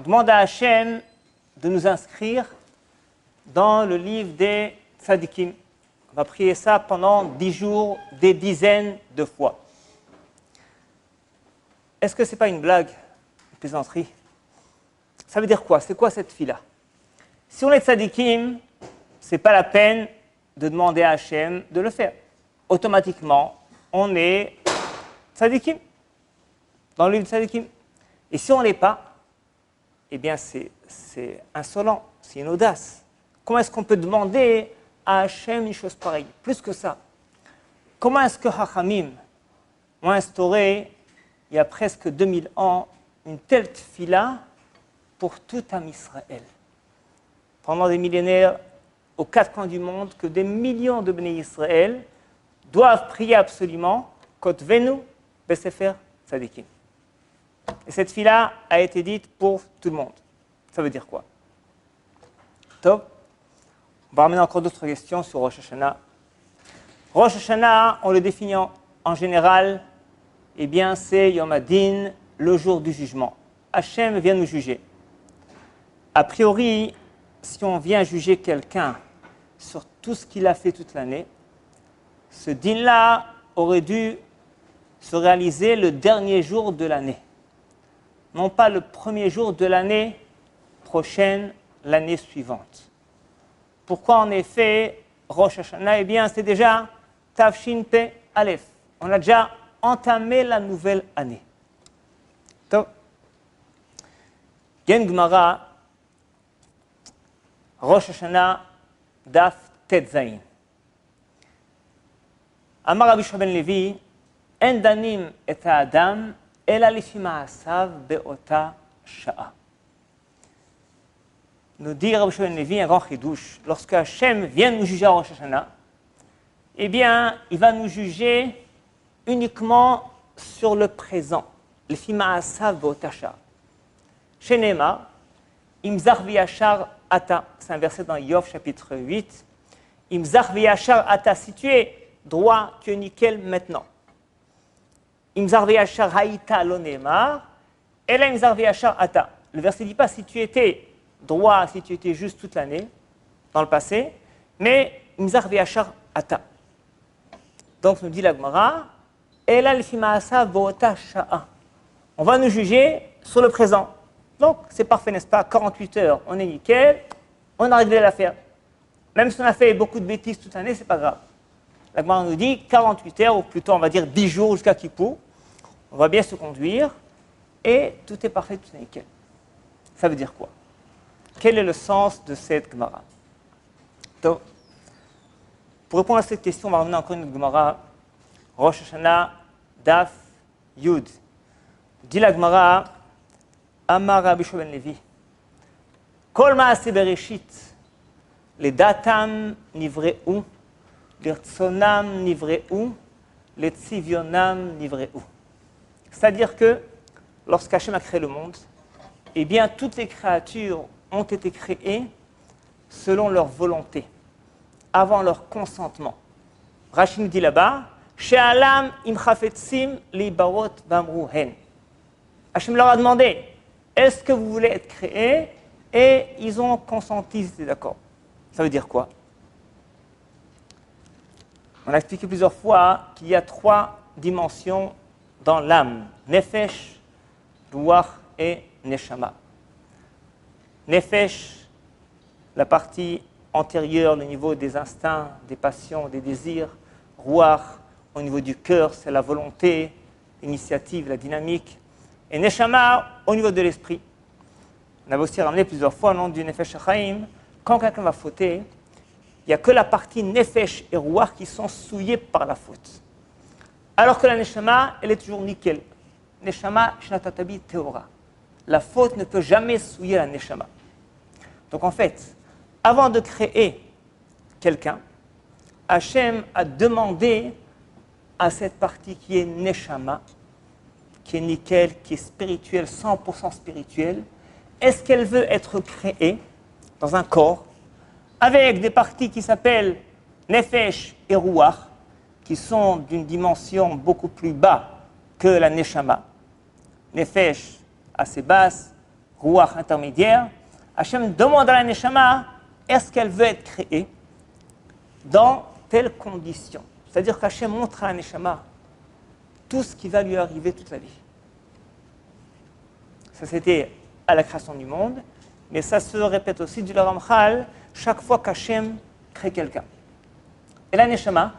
demande à Hachem de nous inscrire dans le livre des tzadikim. On va prier ça pendant 10 jours, des dizaines de fois. Est-ce que ce n'est pas une blague, une plaisanterie? Ça veut dire quoi? C'est quoi cette fille-là? Si on est tzadikim, ce n'est pas la peine de demander à Hachem de le faire. Automatiquement, on est tzadikim, dans le livre de tzadikim. Et si on ne l'est pas, eh bien c'est insolent, c'est une audace. Comment est-ce qu'on peut demander à Hachem une chose pareille? Plus que ça, comment est-ce que Hachamim ont instauré, il y a presque 2000 ans, une telle tfila pour tout Am Israël? Pendant des millénaires, aux quatre coins du monde, que des millions de Bnei Israël doivent prier absolument Kotvenu Besefer Tzadikim. Et cette fila a été dite pour tout le monde. Ça veut dire quoi? Top. On va ramener encore d'autres questions sur Rosh Hashanah. Rosh Hashanah, on le définit en général, eh bien c'est Yom Hadin, le jour du jugement. Hachem vient nous juger. A priori, si on vient juger quelqu'un sur tout ce qu'il a fait toute l'année, ce din-là aurait dû se réaliser le dernier jour de l'année. Non pas le premier jour de l'année prochaine, l'année suivante. Pourquoi en effet Rosh Hashanah? Eh bien, c'est déjà Tafshin Pe Aleph. On a déjà entamé la nouvelle année. Donc, Gen Gemara, Rosh Hashanah, Daf Tet Zayin. Amar Rabbi Shua ben Levi, En danim et ha'adam, ela lifi ma'asav be'ota sha'a. Nous dit Rabbi Shua ben Levi un grand chidouche. Lorsque Hachem vient nous juger à Rosh Hashanah, eh bien, il va nous juger uniquement sur le présent. Lifi ma'asav be'ota sha'a. Shenema, imzach v'yashar ata. C'est un verset dans Yov, chapitre 8. Imzach v'yashar ata. Si tu es droit, tu es nickel maintenant. Imzach v'yashar haïta lonemar. Ela imzach v'yashar ata. Le verset ne dit pas si tu étais droit, si tu étais juste toute l'année, dans le passé, mais imzach v'yashar ata. Donc, nous dit la Gemara, Ela lifi ma'asa v'ota sha'a. On va nous juger sur le présent. Donc, c'est parfait, n'est-ce pas? 48 heures, on est nickel, on a réglé l'affaire. Même si on a fait beaucoup de bêtises toute l'année, ce n'est pas grave. La Gemara nous dit 48 heures, ou plutôt on va dire 10 jours jusqu'à Kippour, on va bien se conduire, et tout est parfait, tout est nickel. Ça veut dire quoi? Quel est le sens de cette Gemara? Donc, pour répondre à cette question, on va ramener encore une Gemara, Rosh Hashanah, Daf, Yud. Dit la Gemara, Amar Rabbi Shua ben Levi, Kol ma'aseh bereshit, ledatam nivreu, lirtzonam nivreu, letzivionam nivreu. C'est-à-dire que, lorsqu'Hachem a créé le monde, eh bien, toutes les créatures ont été créées selon leur volonté, avant leur consentement. Rashi nous dit là-bas, She'alam im chafetzim libarot bamru hen. Hachem leur a demandé, est-ce que vous voulez être créés? Et ils ont consenti, ils étaient d'accord. Ça veut dire quoi? On a expliqué plusieurs fois qu'il y a 3 dimensions dans l'âme. Nefesh, Ruach et Neshama. Nefesh, la partie antérieure, le niveau des instincts, des passions, des désirs. Ruach, au niveau du cœur, c'est la volonté, l'initiative, la dynamique. Et Neshama, au niveau de l'esprit. On avait aussi ramené plusieurs fois au nom du Nefesh HaChaim, quand quelqu'un va fauter, il n'y a que la partie Nefesh et Ruach qui sont souillées par la faute. Alors que la Neshama, elle est toujours nickel. Neshama, Shnatatabi Teora. La faute ne peut jamais souiller la Neshama. Donc en fait, avant de créer quelqu'un, Hachem a demandé à cette partie qui est Neshama, qui est nickel, qui est spirituelle, 100% spirituelle, est-ce qu'elle veut être créée dans un corps avec des parties qui s'appellent Nefesh et Ruach, qui sont d'une dimension beaucoup plus bas que la Neshama. Nefesh assez basse, Ruach intermédiaire, Hachem demande à la Neshama, est-ce qu'elle veut être créée dans telles conditions. C'est-à-dire qu'Hachem montre à la Neshama tout ce qui va lui arriver toute la vie. Ça, c'était à la création du monde, mais ça se répète aussi du Ramchal chaque fois qu'Hachem crée quelqu'un. Et la Neshama,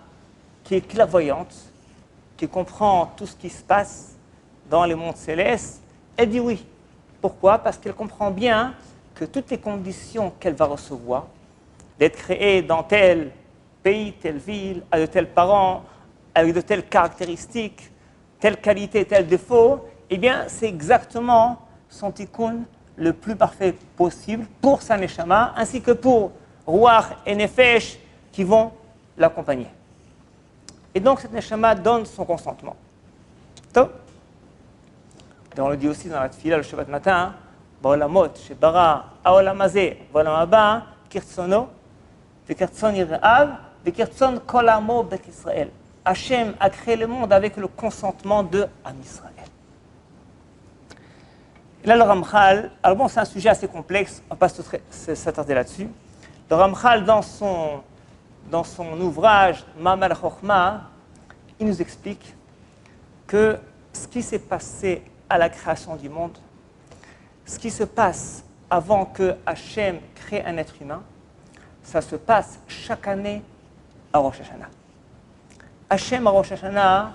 qui est clairvoyante, qui comprend tout ce qui se passe dans les mondes célestes, elle dit oui. Pourquoi ? Parce qu'elle comprend bien que toutes les conditions qu'elle va recevoir, d'être créée dans tel pays, telle ville, avec de tels parents, avec de telles caractéristiques, telle qualité, tel défaut, eh bien, c'est exactement son tikkun le plus parfait possible pour sa neshama, ainsi que pour Ruach et Nefesh qui vont l'accompagner. Et donc, cette neshama donne son consentement. Donc, on le dit aussi dans la tefila le Shabbat matin, Ba'olamot, Shebara, Ha'olam hazeh, Ba'olam haba, Kirtzono, V'kirtzon yir'av, V'kirtzon kol amo bet Israël. Hachem a créé le monde avec le consentement de Am Israël. Et là, le Ramchal, alors bon, c'est un sujet assez complexe, on ne va pas s'attarder là-dessus. Le Ramchal, dans son ouvrage Ma'amad Chochma, il nous explique que ce qui s'est passé à la création du monde, ce qui se passe avant que Hachem crée un être humain, ça se passe chaque année à Rosh Hashanah. Hachem à Rosh Hashanah,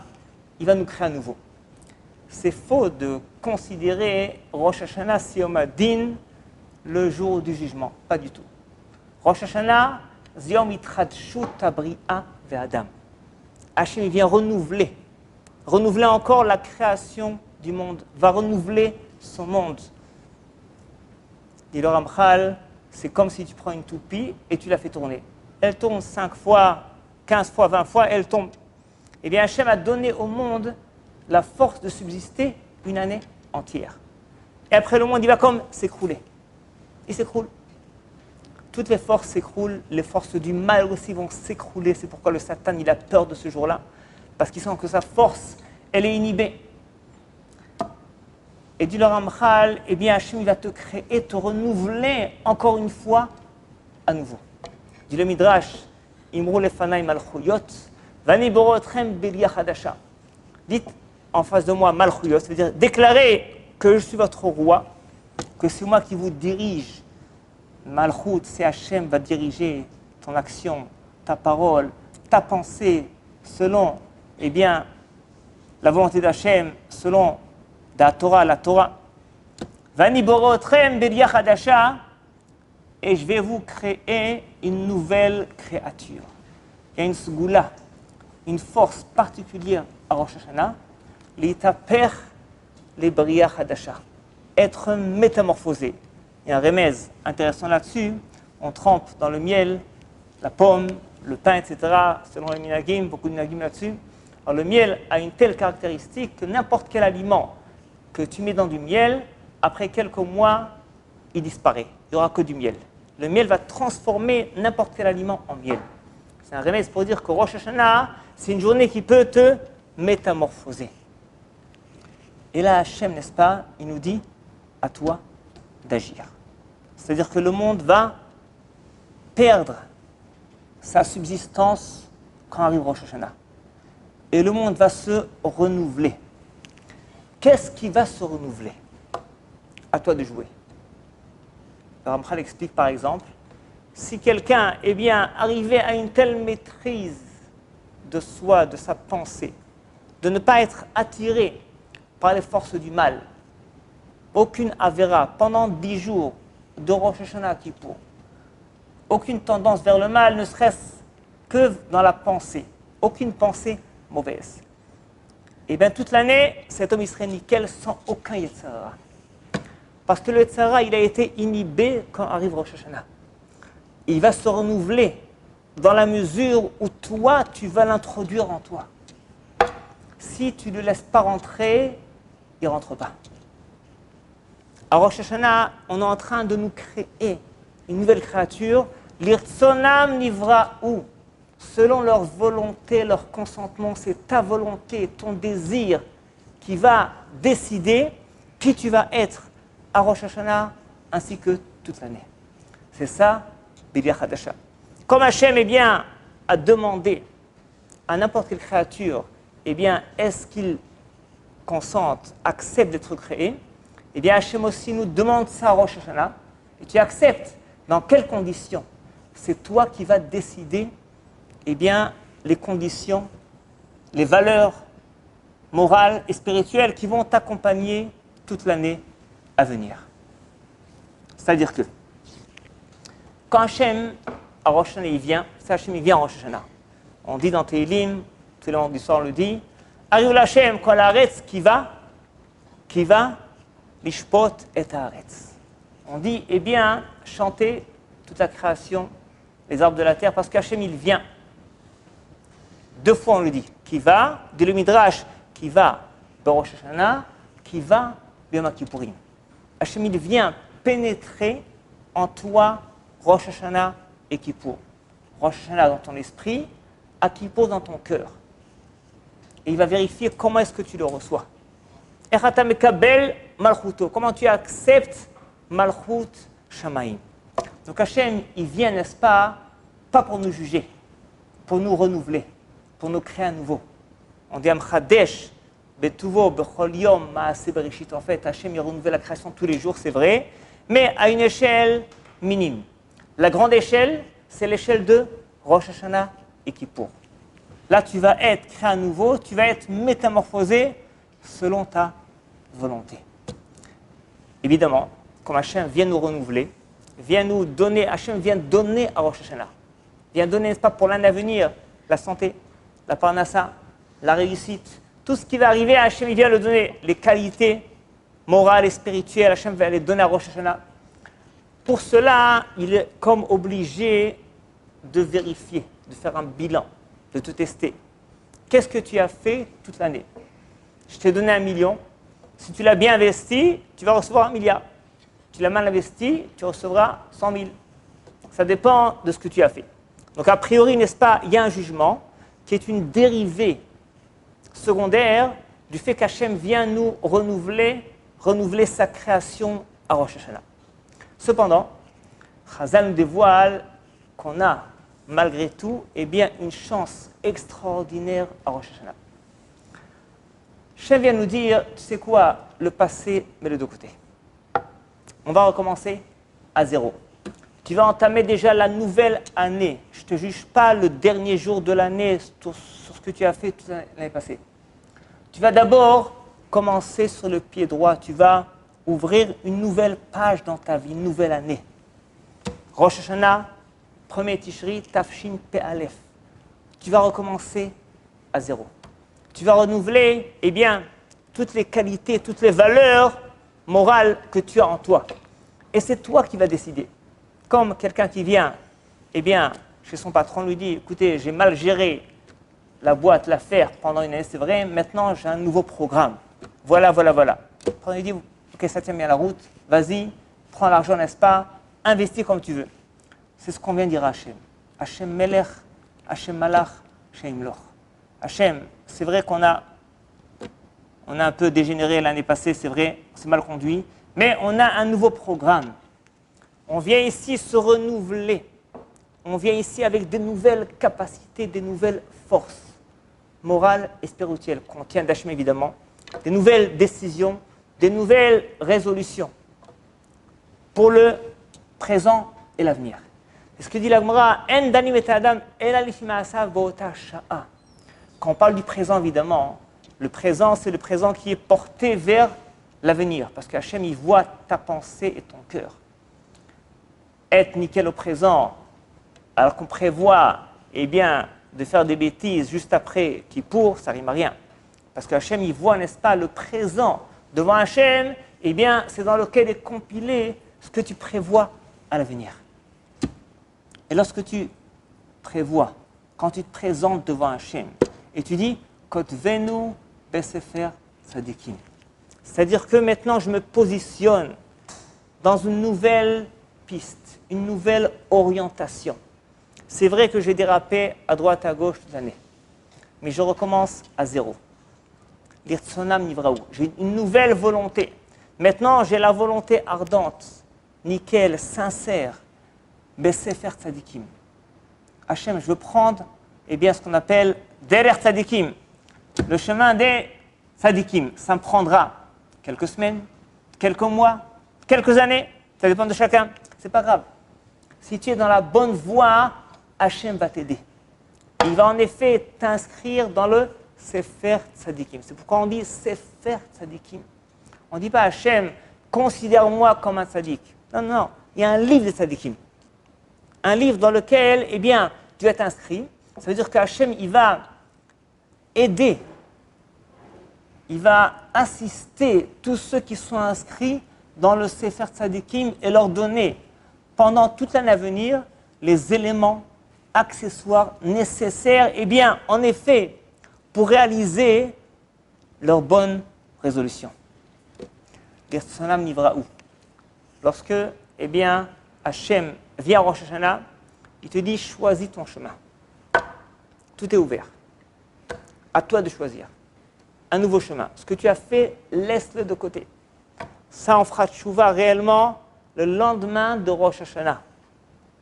il va nous créer à nouveau. C'est faux de considérer Rosh Hashanah Yom Hadin le jour du jugement. Pas du tout. Rosh Hashanah, Yom Yitradshu Tabri'a Ve'Adam. Hachem vient renouveler encore la création du monde, va renouveler son monde. Dit le Ramchal, c'est comme si tu prends une toupie et tu la fais tourner. Elle tourne 5 fois, 15 fois, 20 fois, elle tombe. Eh bien, Hachem a donné au monde la force de subsister une année entière. Et après, le monde, il va comme s'écrouler. Il s'écroule. Toutes les forces s'écroulent, les forces du mal aussi vont s'écrouler. C'est pourquoi le Satan, il a peur de ce jour-là. Parce qu'il sent que sa force, elle est inhibée. Et dit le Ramchal, eh bien, Hachem, il va te créer, te renouveler encore une fois à nouveau. Dit le Midrash, Imru lefanai malchuyot, vani borotchem belia chadasha. Dites en face de moi malchuyot, c'est-à-dire déclarez que je suis votre roi, que c'est moi qui vous dirige. Malchut, c'est Hachem va diriger ton action, ta parole, ta pensée, selon, eh bien, la volonté d'Hachem, selon la Torah. Vani borotchem belia chadasha, et je vais vous créer une nouvelle créature. Il y a une sgoula, une force particulière à Rosh Hashanah, l'itaper les bria hadasha, être métamorphosé. Il y a un remèze intéressant là-dessus, on trempe dans le miel, la pomme, le pain, etc., selon les minagim, beaucoup de minagim là-dessus. Alors le miel a une telle caractéristique que n'importe quel aliment que tu mets dans du miel, après quelques mois, il disparaît. Il n'y aura que du miel. Le miel va transformer n'importe quel aliment en miel. C'est un remède pour dire que Rosh Hashanah, c'est une journée qui peut te métamorphoser. Et là, Hachem, n'est-ce pas, il nous dit, à toi d'agir. C'est-à-dire que le monde va perdre sa subsistance quand arrive Rosh Hashanah. Et le monde va se renouveler. Qu'est-ce qui va se renouveler ? À toi de jouer. Le Ramchal explique par exemple, si quelqu'un est bien arrivé à une telle maîtrise de soi, de sa pensée, de ne pas être attiré par les forces du mal, aucune avéra pendant 10 jours de Rosh Hashanah Kippour, aucune tendance vers le mal, ne serait-ce que dans la pensée, aucune pensée mauvaise. Et bien toute l'année, cet homme il serait nickel sans aucun Yetzer Hara. Parce que le Yetzer Hara, il a été inhibé quand arrive Rosh Hashanah. Il va se renouveler dans la mesure où toi, tu vas l'introduire en toi. Si tu ne le laisses pas rentrer, il ne rentre pas. À Rosh Hashanah, on est en train de nous créer une nouvelle créature. L'irtsonam nivra'u. Selon leur volonté, leur consentement, c'est ta volonté, ton désir qui va décider qui tu vas être à Rosh Hashanah, ainsi que toute l'année. C'est ça, Bria Hadasha. Comme Hachem a demandé à n'importe quelle créature, est-ce qu'il consente, accepte d'être créé, Hachem aussi nous demande ça à Rosh Hashanah, et tu acceptes. Dans quelles conditions? C'est toi qui vas décider, les conditions, les valeurs morales et spirituelles qui vont t'accompagner toute l'année à venir. C'est-à-dire que, quand Hachem, à Rosh Hashanah, il vient à Rosh Hashanah. On dit dans Tehillim, tout le monde du soir le dit, Ariul Hachem, kol haaretz qui va, lishpot et haaretz. On dit, chanter toute la création, les arbres de la terre, parce qu'Hachem, il vient. 2 fois on le dit, qui va, dit le Midrash, qui va, Rosh Hashanah, qui va, Yom Kippourim. Hachem, il vient pénétrer en toi, Rosh Hashanah et Kippour. Rosh Hashanah dans ton esprit, à Kippour dans ton cœur. Et il va vérifier comment est-ce que tu le reçois. Echata mekabel malchuto. Comment tu acceptes malchut shamaim. Donc Hachem, il vient, n'est-ce pas pour nous juger, pour nous renouveler, pour nous créer à nouveau. On dit Amchadesh, Betuvo, Bechol Yom, Maaseh Bereshit. En fait, Hachem, il renouvelle la création tous les jours, c'est vrai, mais à une échelle minime. La grande échelle, c'est l'échelle de Rosh Hashanah et Kippour. Là, tu vas être créé à nouveau, tu vas être métamorphosé selon ta volonté. Évidemment, comme Hachem vient nous renouveler, vient nous donner, Hachem vient donner à Rosh Hashanah. Vient donner, n'est-ce pas, pour l'année à venir, la santé, la parnassa, la réussite. Tout ce qui va arriver, Hachem vient le donner. Les qualités morales et spirituelles, Hachem va les donner à Rosh Hashanah. Pour cela, il est comme obligé de vérifier, de faire un bilan, de te tester. Qu'est-ce que tu as fait toute l'année? Je t'ai donné 1 million. Si tu l'as bien investi, tu vas recevoir 1 milliard. Tu l'as mal investi, tu recevras 100 000. Ça dépend de ce que tu as fait. Donc, a priori, n'est-ce pas, il y a un jugement qui est une dérivée secondaire du fait qu'Hachem vient nous renouveler sa création à Rosh Hashanah. Cependant, Chazal nous dévoile qu'on a, malgré tout, une chance extraordinaire à Rosh Hashanah. Hachem vient nous dire, tu sais quoi, le passé, mets-le de côté. On va recommencer à 0. Tu vas entamer déjà la nouvelle année. Je ne te juge pas le dernier jour de l'année sur ce que tu as fait toute l'année passée. Tu vas d'abord commencer sur le pied droit. Tu vas ouvrir une nouvelle page dans ta vie, une nouvelle année. Rosh Hashanah, 1er Tishri, Tafshin Pe'alef. Tu vas recommencer à 0. Tu vas renouveler, toutes les qualités, toutes les valeurs morales que tu as en toi. Et c'est toi qui vas décider. Comme quelqu'un qui vient, chez son patron lui dit, écoutez, j'ai mal géré la boîte, l'affaire pendant une année, c'est vrai, maintenant j'ai un nouveau programme. Voilà. Le patron lui dit, ok, ça tient bien la route, vas-y, prends l'argent, n'est-ce pas, investis comme tu veux. C'est ce qu'on vient de dire à Hachem. Hachem Melech, Hachem Malach, Hachem Loch. Hachem, c'est vrai qu'on a un peu dégénéré l'année passée, c'est vrai, c'est mal conduit, mais on a un nouveau programme. On vient ici se renouveler. On vient ici avec de nouvelles capacités, des nouvelles forces morales et spirituelles, qu'on tient d'Hachem évidemment, des nouvelles décisions, des nouvelles résolutions pour le présent et l'avenir. C'est ce que dit la Gemara, En danim et adam ela lifi ma'asav ba'ota sha'a. Quand on parle du présent, évidemment, le présent, c'est le présent qui est porté vers l'avenir, parce qu'Hachem, il voit ta pensée et ton cœur. Être nickel au présent, alors qu'on prévoit, de faire des bêtises juste après Kippour, ça rime à rien. Parce qu'Hachem, il voit, n'est-ce pas, le présent. Devant Hachem, c'est dans lequel est compilé ce que tu prévois à l'avenir. Et lorsque tu prévois, quand tu te présentes devant Hachem, et tu dis, Kotvenu besefer tzadikim. C'est-à-dire que maintenant, je me positionne dans une nouvelle piste, une nouvelle orientation. C'est vrai que j'ai dérapé à droite, à gauche toute l'année, mais je recommence à 0. L'irtsonam nivraou. J'ai une nouvelle volonté. Maintenant, j'ai la volonté ardente, nickel, sincère, Besefer Tzadikim. Hachem, je veux prendre ce qu'on appelle Derer Tzadikim, le chemin des Tzadikim. Ça me prendra quelques semaines, quelques mois, quelques années, ça dépend de chacun. C'est pas grave. Si tu es dans la bonne voie, Hachem va t'aider. Il va en effet t'inscrire dans le Sefer Tzadikim. C'est pourquoi on dit Sefer Tzadikim. On ne dit pas Hachem, considère-moi comme un tzadik. Non, non, non. Il y a un livre de tzadikim. Un livre dans lequel, tu vas t'inscrire. Ça veut dire qu'Hachem, il va aider, il va assister tous ceux qui sont inscrits dans le Sefer Tzadikim et leur donner, pendant toute l'année à venir, les éléments accessoires nécessaires, en effet, pour réaliser leur bonne résolution. L'Irtsanam Nivraou. Lorsque, Hachem vient à Rosh Hashanah, il te dit, choisis ton chemin. Tout est ouvert. À toi de choisir. Un nouveau chemin. Ce que tu as fait, laisse-le de côté. Ça, on fera tchouva réellement le lendemain de Rosh Hashanah.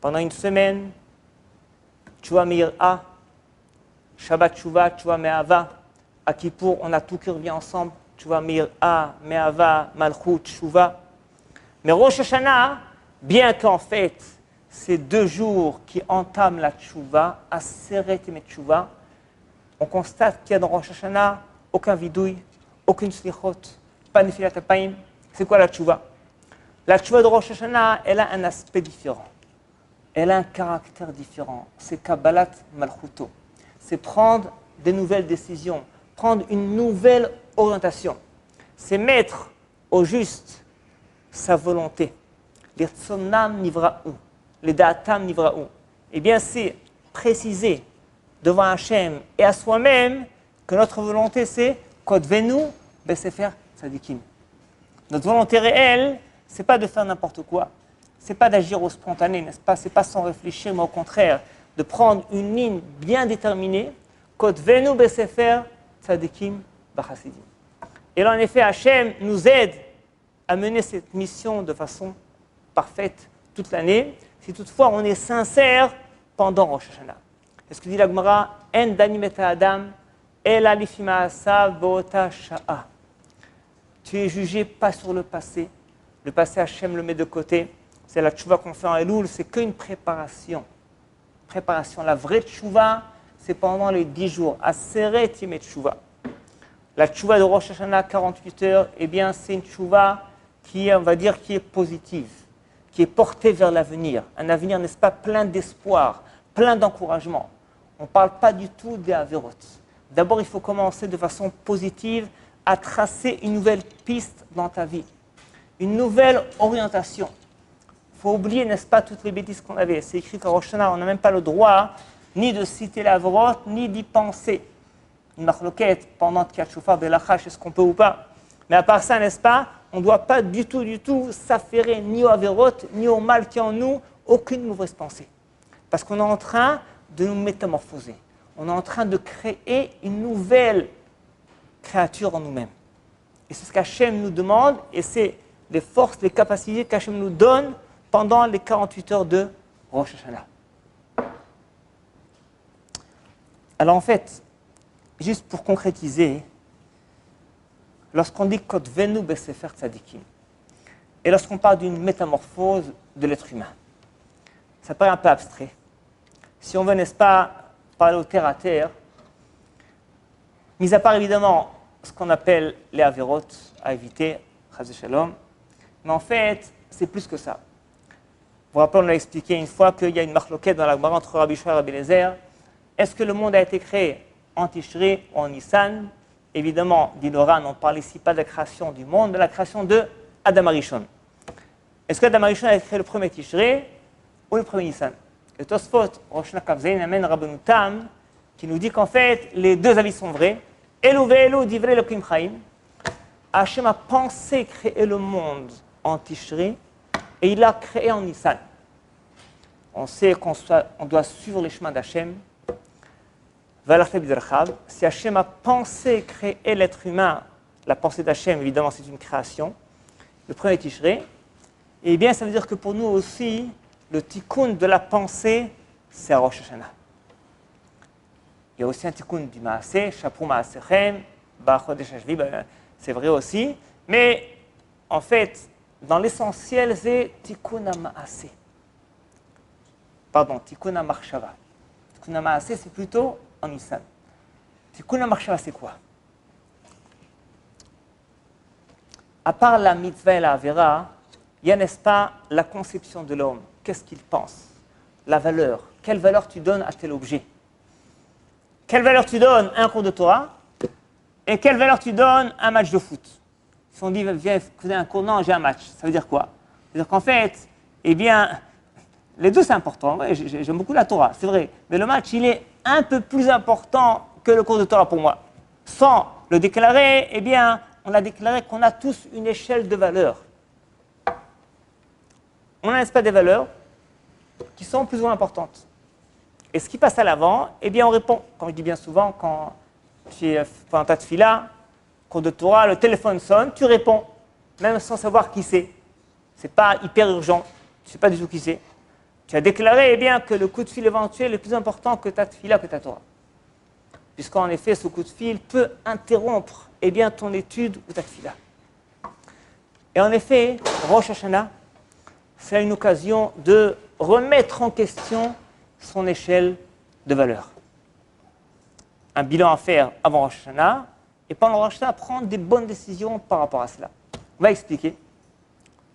Pendant une semaine, tchouva me'ira, Shabbat tchouva, tchouva me'ava. À Kippour, on a tout qui revient ensemble. Tchouva me'ira, me'ava, malchut, tchouva. Mais Rosh Hashanah, bien qu'en fait, ces 2 jours qui entament la tchouva, Aseret et Tchouva, on constate qu'il y a dans Rosh Hashanah aucun vidouille, aucune slichot, pas de nefilat apayim. C'est quoi la tchouva? La tchouva de Rosh Hashanah, elle a un aspect différent. Elle a un caractère différent. C'est Kabbalat Malchuto. C'est prendre des nouvelles décisions, prendre une nouvelle orientation. C'est mettre au juste sa volonté. L'irtsonam nivraou, les da'atam nivraou. C'est préciser devant Hachem et à soi-même que notre volonté c'est Kodvenu Besefer Tzadikim. Notre volonté réelle, c'est pas de faire n'importe quoi. C'est pas d'agir au spontané, n'est-ce pas? C'est pas sans réfléchir, mais au contraire, de prendre une ligne bien déterminée. Kodvenu Besefer Tzadikim Bachasidim. Et là, en effet, Hachem nous aide à mener cette mission de façon parfaite toute l'année, si toutefois on est sincère pendant Rosh Hashanah. Est-ce que dit la Gemara? En danim et Adam, el alif ma'asa v'ota sha'a. Tu es jugé pas sur le passé. Le passé, Hachem le met de côté. C'est la tchouva qu'on fait en Elul, c'est qu'une préparation. Préparation. La vraie tchouva, c'est pendant les 10 jours. Aseret yemei tchouva. La tchouva de Rosh Hashanah, 48 heures, c'est une tchouva qui est positive, qui est portée vers l'avenir. Un avenir, n'est-ce pas, plein d'espoir, plein d'encouragement. On ne parle pas du tout des averot. D'abord, il faut commencer de façon positive à tracer une nouvelle piste dans ta vie, une nouvelle orientation. Il faut oublier, n'est-ce pas, toutes les bêtises qu'on avait. C'est écrit qu'à Rosh Hashanah, on n'a même pas le droit ni de citer les averot, ni d'y penser. Une marloquette pendant Tkiat Shofar Belachach, est-ce qu'on peut ou pas? Mais à part ça, n'est-ce pas, on ne doit pas du tout s'affairer ni au averot, ni au mal qui est en nous, aucune mauvaise pensée. Parce qu'on est en train de nous métamorphoser. On est en train de créer une nouvelle créature en nous-mêmes. Et c'est ce qu'Hachem nous demande, et c'est les forces, les capacités qu'Hachem nous donne pendant les 48 heures de Rosh Hashanah. Alors en fait, juste pour concrétiser, lorsqu'on dit Kodvenu Besefer Tzadikim, et lorsqu'on parle d'une métamorphose de l'être humain, ça paraît un peu abstrait. Si on veut, n'est-ce pas, parler au terre à terre, mis à part évidemment ce qu'on appelle les averot à éviter, Chas Shalom, mais en fait, c'est plus que ça. Vous vous rappelez, on a expliqué une fois qu'il y a une marloquette dans la Gemara entre Rabbi Shua et Rabbi Eliezer. Est-ce que le monde a été créé en Tishri ou en Nissan? Évidemment, dit l'Oran, on ne parle ici pas de la création du monde, mais de la création de Adam Arishon. Est-ce que Adam Arishon a été créé le premier Tishri ou le premier Nissan? Et Tosfot, Rosh Nakavzein, amène Rabbeinu Tam, qui nous dit qu'en fait, les deux avis sont vrais. Elu ve'elu divrei Elokim Chaim. Hachem a pensé créer le monde en Tishri et il l'a créé en Nissan. On sait qu'on doit suivre les chemins d'Hachem. Si Hachem a pensé créer l'être humain, la pensée d'Hachem, évidemment, c'est une création, le premier Tishrei, eh bien, ça veut dire que pour nous aussi, le tikkun de la pensée, c'est à Rosh Hashanah. Il y a aussi un tikkun du Maaseh, Shapru Maasechem, Ba'chodesh Hashvi, c'est vrai aussi. Mais en fait, dans l'essentiel, c'est tikkun ha-Maaseh. Pardon, tikkun ha-Marshava. Tikkun ha-Maaseh, c'est plutôt en Nissan. Tikkun ha-Marshava, c'est quoi? À part la mitzvah et la avera, il y a, n'est-ce pas, la conception de l'homme. Qu'est-ce qu'il pense? La valeur. Quelle valeur tu donnes à tel objet? Quelle valeur tu donnes à un cours de Torah? Et quelle valeur tu donnes à un match de foot? Si on dit, viens écouter un cours, non, j'ai un match. Ça veut dire quoi? C'est-à-dire qu'en fait, eh bien, les deux c'est important. Ouais, j'aime beaucoup la Torah, c'est vrai. Mais le match, il est un peu plus important que le cours de Torah pour moi. Sans le déclarer, eh bien, on a déclaré qu'on a tous une échelle de valeurs. On a, n'est-ce pas, des valeurs qui sont plus ou moins importantes. Et ce qui passe à l'avant, eh bien, on répond. Comme je dis bien souvent, quand tu es dans ta tefila, cours de Torah, le téléphone sonne, tu réponds, même sans savoir qui c'est. Ce n'est pas hyper urgent, tu ne sais pas du tout qui c'est. Tu as déclaré, eh bien, que le coup de fil éventuel est plus important que ta tefila, que ta Torah. Puisqu'en effet, ce coup de fil peut interrompre, eh bien, ton étude ou ta tefila. Et en effet, Rosh Hashanah, c'est une occasion de remettre en question son échelle de valeur. Un bilan à faire avant Rosh Hashanah, et pendant Rosh Hashanah, prendre des bonnes décisions par rapport à cela. On va expliquer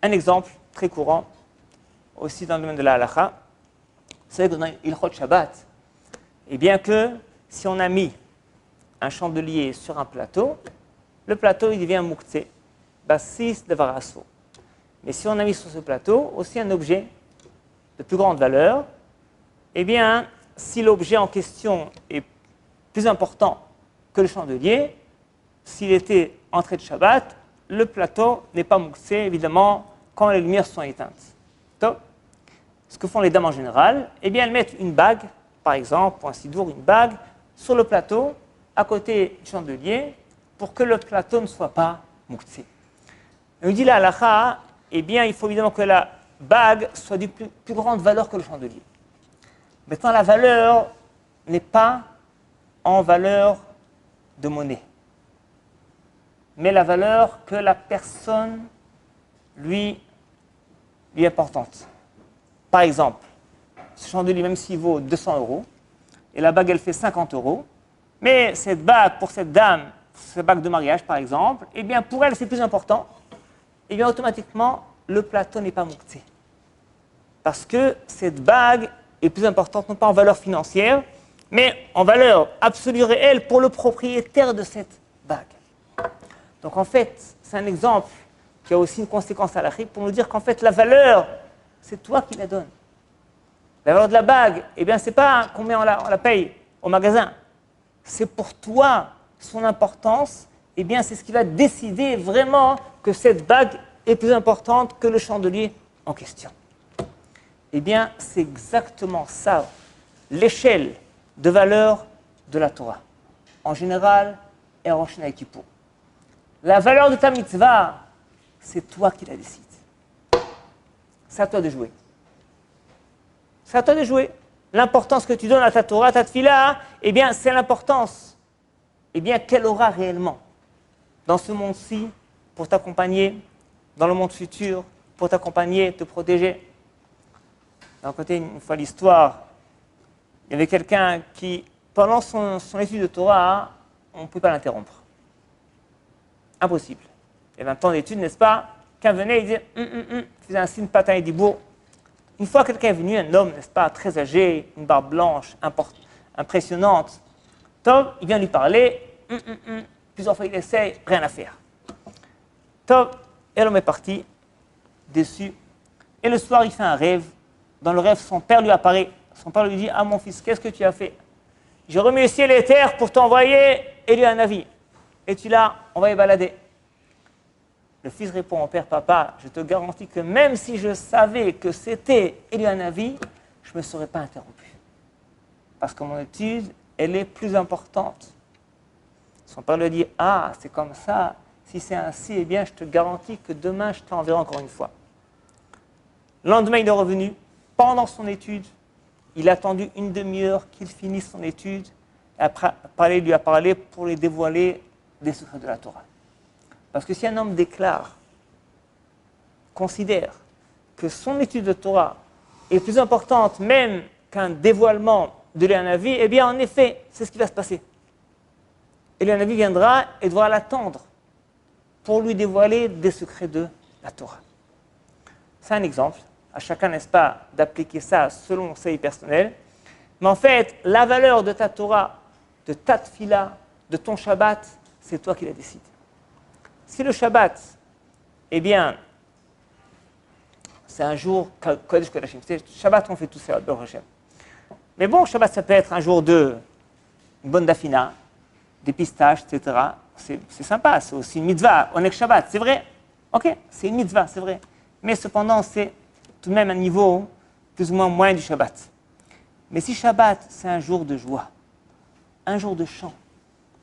un exemple très courant, aussi dans le domaine de la halakha. C'est que dans Ilchot Shabbat, et bien que si on a mis un chandelier sur un plateau, le plateau il devient muktzeh, bassis de varasso. Mais si on a mis sur ce plateau aussi un objet de plus grande valeur, eh bien, si l'objet en question est plus important que le chandelier, s'il était entré de Shabbat, le plateau n'est pas muktzeh, évidemment, quand les lumières sont éteintes. Donc, ce que font les dames en général, eh bien, elles mettent une bague, par exemple, pour un sidour, une bague, sur le plateau, à côté du chandelier, pour que le plateau ne soit pas muktzeh. On dit la halakha, eh bien, il faut évidemment que la bague soit de plus grande valeur que le chandelier. Maintenant, la valeur n'est pas en valeur de monnaie, mais la valeur que la personne lui est importante. Par exemple, ce chandelier, même s'il vaut 200 €, et la bague, elle fait 50 €, mais cette bague, pour cette dame, cette bague de mariage, par exemple, eh bien, pour elle, c'est plus important, et bien, automatiquement, le plateau n'est pas muktzeh. Parce que cette bague est plus importante, non pas en valeur financière, mais en valeur absolue réelle pour le propriétaire de cette bague. Donc, en fait, c'est un exemple qui a aussi une conséquence halachique pour nous dire qu'en fait, la valeur, c'est toi qui la donnes. La valeur de la bague, eh bien, ce n'est pas combien on la paye au magasin. C'est pour toi, son importance, eh bien, c'est ce qui va décider vraiment que cette bague est plus importante que le chandelier en question. Eh bien, c'est exactement ça, l'échelle de valeur de la Torah. En général, et en Rosh Hashanah et Kippour. La valeur de ta mitzvah, c'est toi qui la décides. C'est à toi de jouer. C'est à toi de jouer. L'importance que tu donnes à ta Torah, à ta tefila, eh bien, c'est l'importance, eh bien, qu'elle aura réellement dans ce monde-ci pour t'accompagner, dans le monde futur, pour t'accompagner, te protéger. D'un côté, une fois l'histoire, il y avait quelqu'un qui, pendant son étude de Torah, on ne pouvait pas l'interrompre. Impossible. Il y avait un temps d'étude, n'est-ce pas? Quelqu'un venait, il disait, il faisait un signe patin et dibour. Une fois quelqu'un est venu, un homme, n'est-ce pas, très âgé, une barbe blanche, impressionnante, Tov, il vient lui parler, plusieurs fois il essaye, rien à faire. Tov, et l'homme est parti, déçu. Et le soir, il fait un rêve. Dans le rêve, son père lui apparaît. Son père lui dit, ah mon fils, qu'est-ce que tu as fait? J'ai remis le ciel et les terres pour t'envoyer et lui un avis. Et tu l'as envoyé balader. Le fils répond au père, papa, je te garantis que même si je savais que c'était Elianavi, je ne me serais pas interrompu. Parce que mon étude, elle est plus importante. Son père lui dit, ah, c'est comme ça. Si c'est ainsi, eh bien, je te garantis que demain, je t'enverrai encore une fois. Le lendemain, il est revenu. Pendant son étude, il a attendu une demi-heure qu'il finisse son étude. Et après, il lui a parlé pour lui dévoiler des secrets de la Torah. Parce que si un homme considère que son étude de Torah est plus importante même qu'un dévoilement de l'Anavi, eh bien, en effet, c'est ce qui va se passer. Et l'Anavi viendra et devra l'attendre pour lui dévoiler des secrets de la Torah. C'est un exemple. À chacun, n'est-ce pas, d'appliquer ça selon sa vie personnelle. Mais en fait, la valeur de ta Torah, de ta tfila, de ton Shabbat, c'est toi qui la décides. Si le Shabbat, eh bien, c'est un jour, Kodesh Kodashim, Shabbat, on fait tout ça, Baruch Hashem. Mais bon, Shabbat, ça peut être un jour de une bonne dafina, des pistaches, etc. C'est sympa, c'est aussi une mitzvah, on est que Shabbat, c'est vrai. Ok, c'est une mitzvah, c'est vrai. Mais cependant, c'est tout de même un niveau plus ou moins moyen du Shabbat. Mais si Shabbat, c'est un jour de joie, un jour de chant,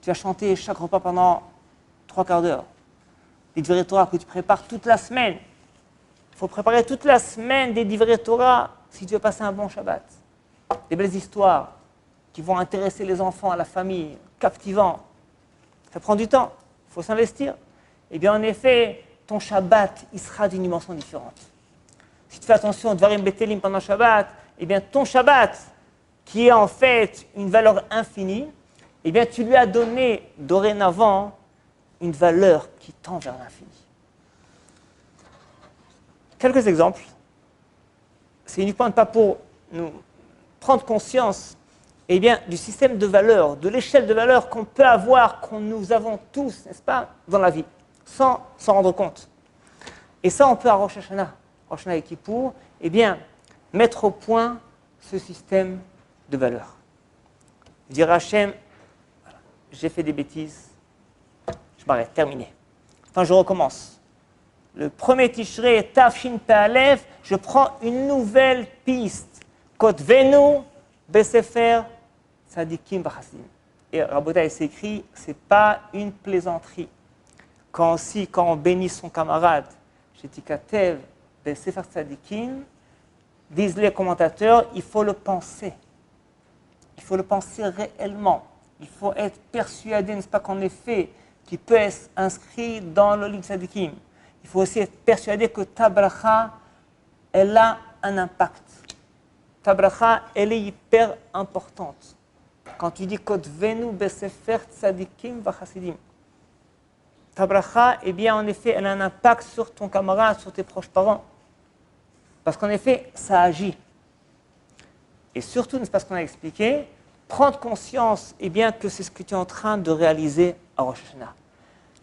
tu vas chanter chaque repas pendant 3/4 d'heure, les divrei Torah que tu prépares toute la semaine. Il faut préparer toute la semaine des divrei Torah si tu veux passer un bon Shabbat. Des belles histoires qui vont intéresser les enfants, la famille, captivants. Ça prend du temps, il faut s'investir. Eh bien, en effet, ton Shabbat, il sera d'une dimension différente. Si tu fais attention aux Dvarim Betelim pendant Shabbat, eh bien, ton Shabbat, qui est en fait une valeur infinie, eh bien, tu lui as donné dorénavant une valeur qui tend vers l'infini. Quelques exemples. C'est uniquement pas pour nous prendre conscience eh bien, du système de valeurs, de l'échelle de valeurs qu'on peut avoir, nous avons tous, n'est-ce pas, dans la vie, sans s'en rendre compte. Et ça, on peut à Rosh Hashanah et Kippour, eh bien, mettre au point ce système de valeurs. Dire à Hachem, voilà, j'ai fait des bêtises, je m'arrête, terminé. Enfin, je recommence. Le premier Tishrei, Tafshin Pe'alef, je prends une nouvelle piste. Kotvenu, Besefer, Tzadikim B'Chassidim. Et Rabotai, c'est écrit, ce n'est pas une plaisanterie. Quand on bénit son camarade, Shetikatev, Besefer Tzadikim, disent les commentateurs, il faut le penser. Il faut le penser réellement. Il faut être persuadé, n'est-ce pas, qu'en effet, qui peut être inscrit dans le livre Tzadikim. Il faut aussi être persuadé que ta bracha, elle a un impact. Ta bracha, elle est hyper importante. Quand tu dis Kotvenu Besefer Tzadikim V'Chassidim, ta bracha, eh bien, en effet, elle a un impact sur ton camarade, sur tes proches parents. Parce qu'en effet, ça agit. Et surtout, n'est-ce pas ce qu'on a expliqué, prendre conscience eh bien, que c'est ce que tu es en train de réaliser à Rosh Hashanah.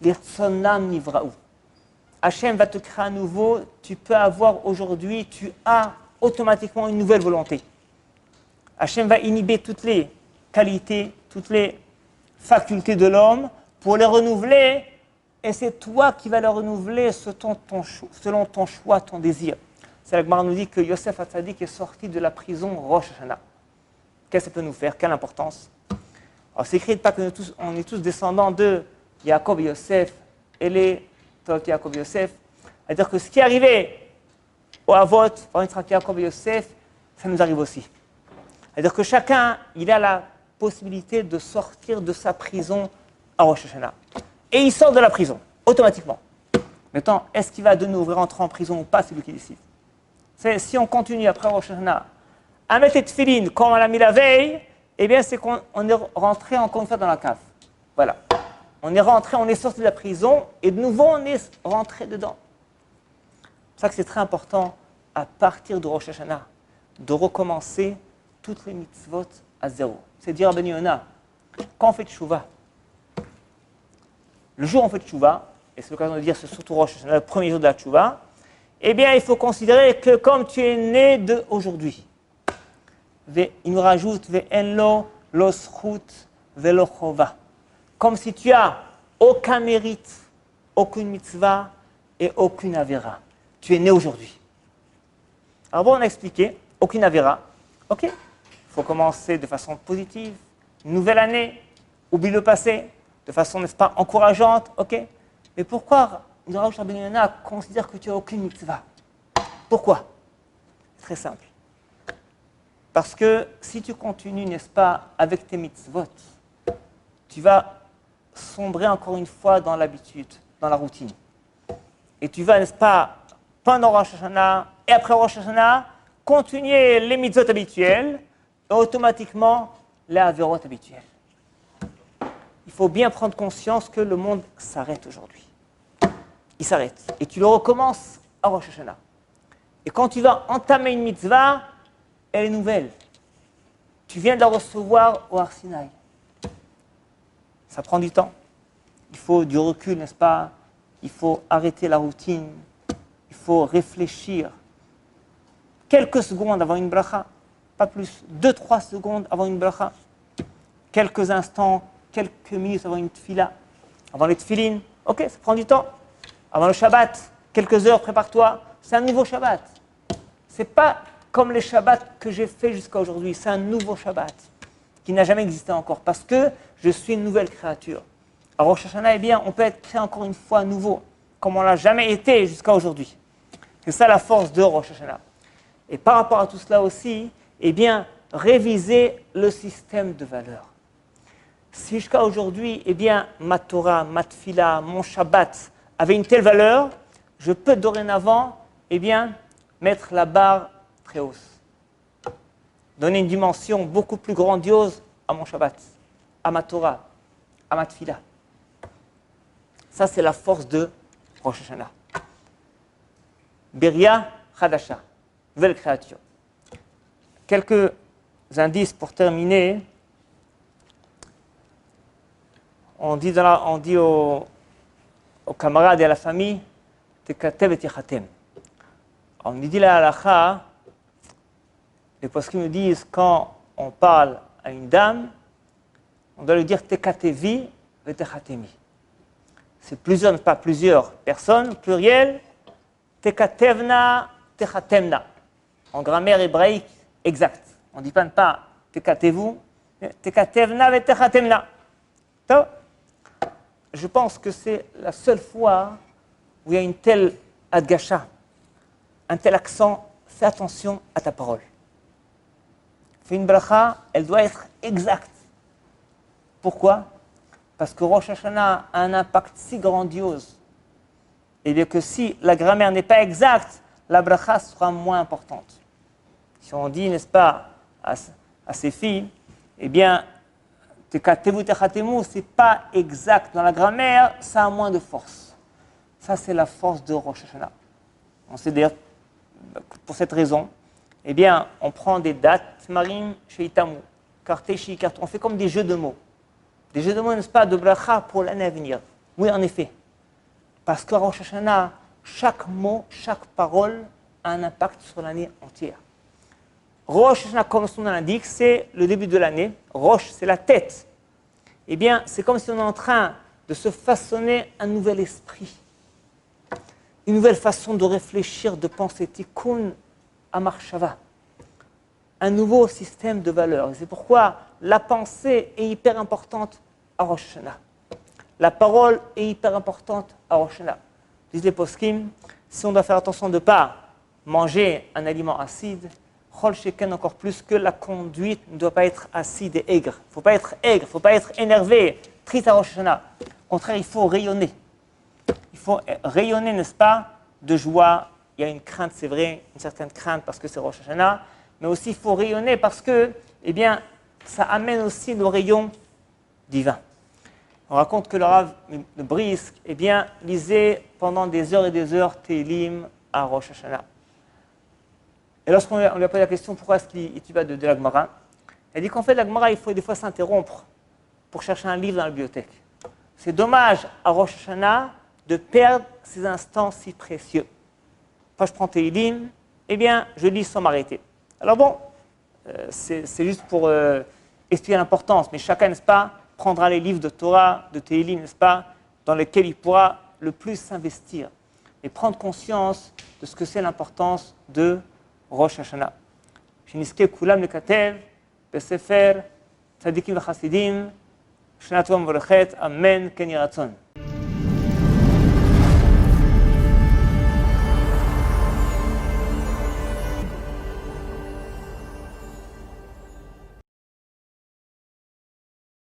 L'Irtsonam Nivraou. Hachem va te créer à nouveau, tu peux avoir aujourd'hui, tu as automatiquement une nouvelle volonté. Hachem va inhiber toutes les qualités, toutes les facultés de l'homme pour les renouveler, et c'est toi qui vas les renouveler selon ton choix, ton désir. C'est la Gemara nous dit que Yosef Hatzadik est sorti de la prison Rosh Hashanah. Qu'est-ce que ça peut nous faire? Quelle importance? Alors, c'est écrit pas que on est tous descendants de Yaakov et Yosef, et les Yaakov et Yosef. C'est-à-dire que ce qui est arrivé au Avot, par Yaakov et Yosef, ça nous arrive aussi. C'est-à-dire que chacun, il a la possibilité de sortir de sa prison à Rosh Hashanah. Et il sort de la prison, automatiquement. Maintenant, est-ce qu'il va de nouveau rentrer en prison ou pas? C'est lui qui décide. Si on continue après Rosh Hashanah à mettre les tefilines comme on l'a mis la veille, eh bien, c'est qu'on est rentré encore une fois dans la cave. Voilà. On est rentré, on est sorti de la prison, et de nouveau, on est rentré dedans. C'est pour ça que c'est très important, à partir de Rosh Hashanah, de recommencer toutes les mitzvot à zéro. C'est dire à Ben Yonah, quand on fait tchouva, le jour où on fait tchouva, et c'est l'occasion de dire, c'est surtout Rosh Hashanah, le premier jour de la tchouva, eh bien, il faut considérer que comme tu es né d'aujourd'hui, il nous rajoute ve'enlo lo zchut ve'lo chova. Comme si tu as aucun mérite, aucune mitzvah et aucune avéra. Tu es né aujourd'hui. Alors bon, on a expliqué, aucune avéra. Ok, il faut commencer de façon positive, nouvelle année, oublie le passé, de façon, n'est-ce pas, encourageante. Ok, Mais pourquoi le Rosh Hashanah considère que tu n'as aucune mitzvah? Pourquoi? Très simple. Parce que si tu continues, n'est-ce pas, avec tes mitzvot, tu vas sombrer encore une fois dans l'habitude, dans la routine. Et tu vas, n'est-ce pas, pendant Rosh Hashanah et après Rosh Hashanah, continuer les mitzvot habituels et automatiquement les avérotes habituelles. Il faut bien prendre conscience que le monde s'arrête aujourd'hui. Il s'arrête. Et tu le recommences à Rosh Hashanah. Et quand tu vas entamer une mitzvah, elle est nouvelle. Tu viens de la recevoir au Har Sinaï. Ça prend du temps. Il faut du recul, n'est-ce pas? Il faut arrêter la routine. Il faut réfléchir. Quelques secondes avant une bracha, pas plus. 2-3 secondes avant une bracha. Quelques instants, quelques minutes avant une tfila. Avant les tfilines, ok, ça prend du temps. Avant le Shabbat, quelques heures, prépare-toi. C'est un nouveau Shabbat. Ce n'est pas comme les Shabbats que j'ai fait jusqu'à aujourd'hui. C'est un nouveau Shabbat qui n'a jamais existé encore parce que je suis une nouvelle créature. À Rosh Hashanah, eh bien, on peut être créé encore une fois à nouveau, comme on ne l'a jamais été jusqu'à aujourd'hui. C'est ça la force de Rosh Hashanah. Et par rapport à tout cela aussi, eh bien, réviser le système de valeurs. Si jusqu'à aujourd'hui, eh bien, ma Torah, ma Tfila, mon Shabbat avait une telle valeur, je peux dorénavant, eh bien, mettre la barre très hausse. Donner une dimension beaucoup plus grandiose à mon Shabbat, à ma Torah, à ma Tfila. Ça, c'est la force de Rosh Hashanah. Beria Chadasha, nouvelle créature. Quelques indices pour terminer. On dit aux camarades et à la famille, Tekatev et Tichatem. On nous dit la halakha, les poskim nous disent quand on parle à une dame, on doit lui dire Tekatevi et Techatemi. C'est plusieurs, pas plusieurs personnes, pluriel, Tekatevna, Techatemna. En grammaire hébraïque exacte. On ne dit pas Tekatevu, Tekatevna et Techatemna. Je pense que c'est la seule fois où il y a une telle adgasha, un tel accent, fais attention à ta parole. Fais une bracha, elle doit être exacte. Pourquoi? Parce que Rosh Hashanah a un impact si grandiose. Et bien que si la grammaire n'est pas exacte, la bracha sera moins importante. Si on dit, n'est-ce pas, à ses filles, eh bien, Tekatevu Techatemu, ce n'est pas exact dans la grammaire, ça a moins de force. Ça, c'est la force de Rosh Hashanah. On sait d'ailleurs, pour cette raison, eh bien, on prend des dates, Marim, Sheitamu, Karteshi, Kartou. On fait comme des jeux de mots. Des jeux de mots, n'est-ce pas, de bracha pour l'année à venir. Oui, en effet. Parce qu'à Rosh Hashanah, chaque mot, chaque parole a un impact sur l'année entière. Rosh Hashanah, comme son nom l'indique, c'est le début de l'année. Rosh, c'est la tête. Eh bien, c'est comme si on est en train de se façonner un nouvel esprit. Une nouvelle façon de réfléchir, de penser. Tikkun Amarshava. Un nouveau système de valeurs. Et c'est pourquoi la pensée est hyper importante à Rosh Hashanah. La parole est hyper importante à Rosh Hashanah. Disent les poskim, si on doit faire attention de ne pas manger un aliment acide, Chol Sheken encore plus que la conduite ne doit pas être acide et aigre. Il ne faut pas être aigre, il ne faut pas être énervé, triste à Rosh Hashanah. Au contraire, il faut rayonner. Il faut rayonner, n'est-ce pas, de joie. Il y a une crainte, c'est vrai, une certaine crainte parce que c'est Rosh Hashanah, mais aussi il faut rayonner parce que, eh bien, ça amène aussi le rayon divin. On raconte que le Rav de Brisk, eh bien, lisait pendant des heures et des heures Tehillim à Rosh Hashanah. Et lorsqu'on lui a posé la question pourquoi est-ce qu'il étudie de la Gemara, elle dit qu'en fait, la Gemara, il faut des fois s'interrompre pour chercher un livre dans la bibliothèque. C'est dommage à Rosh Hashanah de perdre ces instants si précieux. Quand je prends Tehillim, eh bien, je lis sans m'arrêter. Alors bon, c'est juste pour expliquer l'importance, mais chacun, n'est-ce pas, prendra les livres de Torah, de Tehillim, n'est-ce pas, dans lesquels il pourra le plus s'investir et prendre conscience de ce que c'est l'importance de Rosh Hashanah. שנזכה כולם לכתב בספר צדיקים וחסידים, שנה טובה ומבורכת, אמן כן יהי רצון.